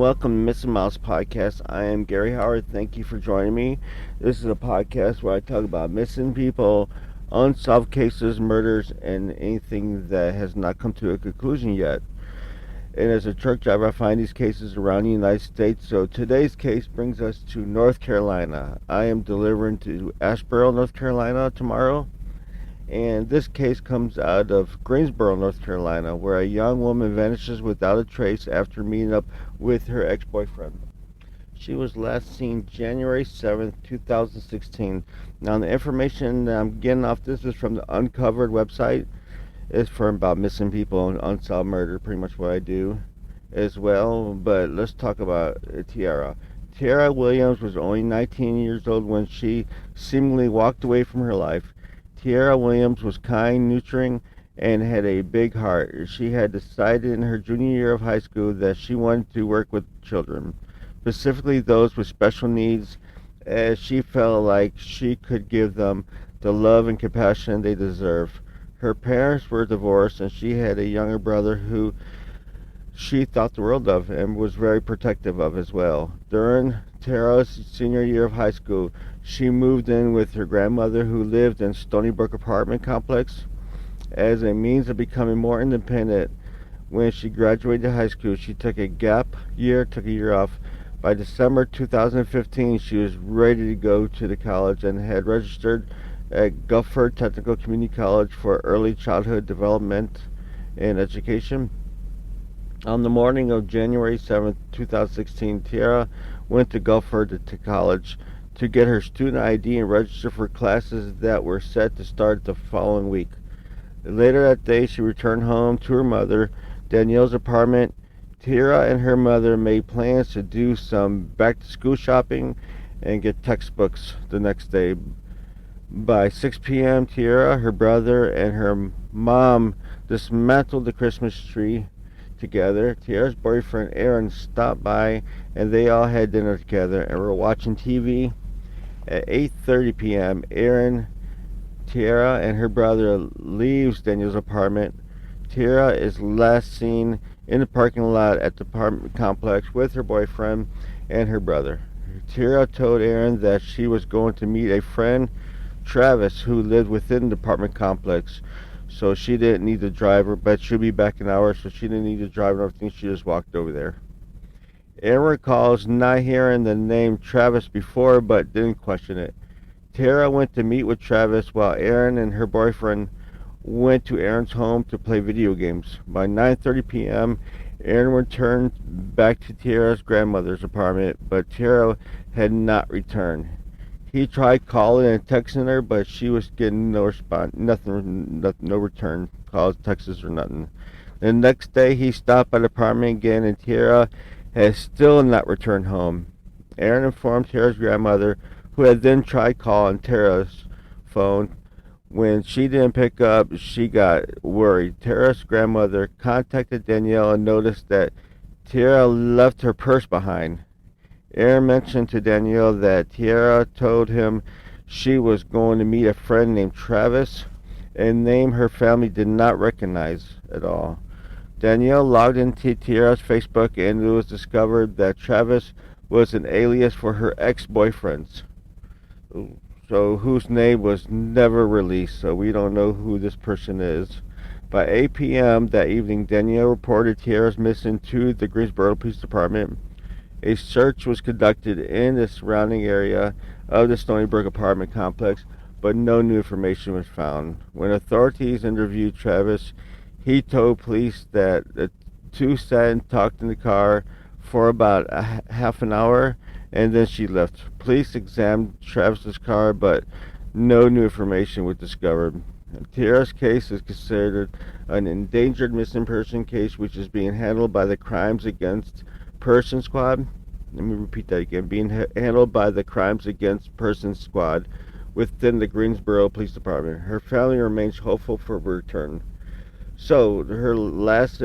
welcome to Missing Mouse Podcast. I am Gary Howard. Thank you for joining me. This is a podcast where I talk about missing people, unsolved cases, murders, and anything that has not come to a conclusion yet. And as a truck driver, I find these cases around the United States. So today's case brings us to North Carolina. I am delivering to Asheboro, North Carolina tomorrow. And this case comes out of Greensboro, North Carolina, where a young woman vanishes without a trace after meeting up with her ex-boyfriend. She was last seen January 7th, 2016. Now, the information that I'm getting off this is from the Uncovered website. It's for about missing people and unsolved murder, pretty much what I do as well. But let's talk about Tyarra. Tyarra Williams was only 19 years old when she seemingly walked away from her life. Tyarra Williams was kind, nurturing, and had a big heart. She had decided in her junior year of high school that she wanted to work with children, specifically those with special needs, as she felt like she could give them the love and compassion they deserve. Her parents were divorced, and she had a younger brother who she thought the world of and was very protective of as well. During Tyarra's senior year of high school, she moved in with her grandmother who lived in Stony Brook apartment complex. As a means of becoming more independent, when she graduated high school, she took a year off. By December 2015, she was ready to go to the college and had registered at Guilford Technical Community College for early childhood development and education. On the morning of January 7th, 2016, Tyarra went to Guilford to college to get her student ID and register for classes that were set to start the following week. Later that day, she returned home to her mother, Danielle's apartment. Tyarra and her mother made plans to do some back-to-school shopping and get textbooks the next day. By 6 p.m., Tyarra, her brother, and her mom dismantled the Christmas tree together. Tyarra's boyfriend Aaron stopped by, and they all had dinner together and were watching TV. At 8:30 p.m., Tyarra and her brother leaves Daniel's apartment. Tyarra is last seen in the parking lot at the apartment complex with her boyfriend and her brother. Tyarra told Aaron that she was going to meet a friend, Travis, who lived within the apartment complex, so she didn't need to drive her, but she'll be back in an hour, so she didn't need to drive and everything. She just walked over there. Aaron recalls not hearing the name Travis before, but didn't question it. Tyarra went to meet with Travis while Aaron and her boyfriend went to Aaron's home to play video games. By 9:30 p.m., Aaron returned back to Tyarra's grandmother's apartment, but Tyarra had not returned. He tried calling and texting her, but she was getting no response, no return calls, texts, or nothing. The next day, he stopped by the apartment again, and Tyarra has still not returned home. Aaron informed Tyarra's grandmother, who had then tried calling Tyarra's phone. When she didn't pick up, she got worried. Tyarra's grandmother contacted Danielle and noticed that Tyarra left her purse behind. Aaron mentioned to Danielle that Tyarra told him she was going to meet a friend named Travis, a name her family did not recognize at all. Danielle logged into Tyarra's Facebook, and it was discovered that Travis was an alias for her ex-boyfriends, so whose name was never released, so we don't know who this person is. By 8 p.m. that evening, Danielle reported Tyarra's missing to the Greensboro Police Department. A search was conducted in the surrounding area of the Stony Brook apartment complex, but no new information was found. When authorities interviewed Travis, he told police that the two sat and talked in the car for about half an hour, and then she left. Police examined Travis's car, but no new information was discovered. Tyarra's case is considered an endangered missing person case, which is being handled by the Crimes Against Person Squad. Let me repeat that again. Being handled by the Crimes Against Person Squad within the Greensboro Police Department. Her family remains hopeful for return. So, her last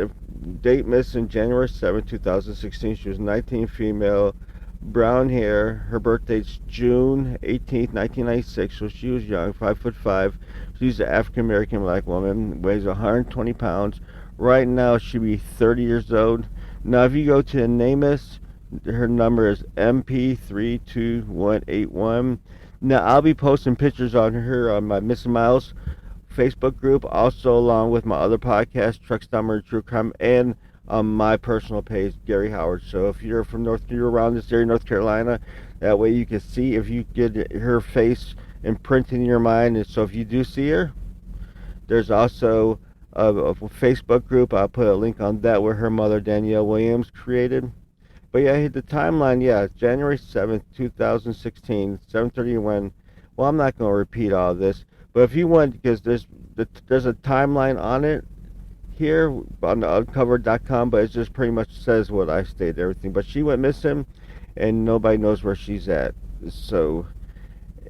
date missing January 7, 2016. She was 19, female, brown hair. Her birthday's June 18th, 1996, so she was young, 5'5". She's an African-American black woman, weighs 120 pounds. Right now, she'd be 30 years old. Now, if you go to NamUs, Her number is MP32181. Now I'll be posting pictures on her on my Missing Miles Facebook group, also along with my other podcast, Truck Stommer True Crime, and on my personal page, Gary Howard. So if you're around this area, North Carolina, that way you can see if you get her face imprinted in your mind. And so if you do see her, there's also a Facebook group. I'll put a link on that where her mother Danielle Williams created. But yeah, the timeline, yeah, January 7th, 2016, 7:31. Well, I'm not going to repeat all this, but if you want, because there's a timeline on it here on the uncovered.com, but it just pretty much says what I stated, everything. But she went missing, and nobody knows where she's at. So,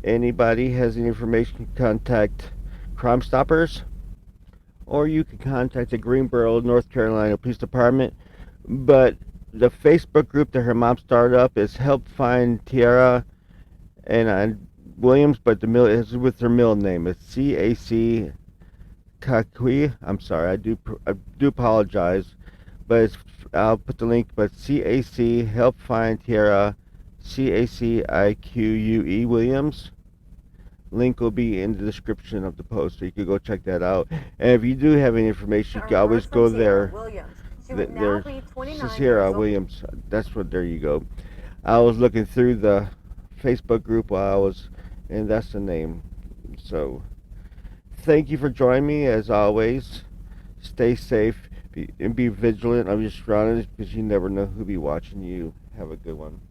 anybody has any information, contact Crime Stoppers, or you can contact the Greenboro, North Carolina Police Department. But the Facebook group that her mom started up is Help Find Tyarra and Williams, but the middle is with her middle name. It's Cacique. I'm sorry, I do apologize, but I'll put the link. But CAC Help Find Tyarra, Cacique Williams. Link will be in the description of the post, so you can go check that out. And if you do have any information, you can always go there. There's Tyarra Williams. That's what. There you go. I was looking through the Facebook group while I was, and that's the name. So, thank you for joining me as always. Stay safe and be vigilant of your surroundings because you never know who'll be watching you. Have a good one.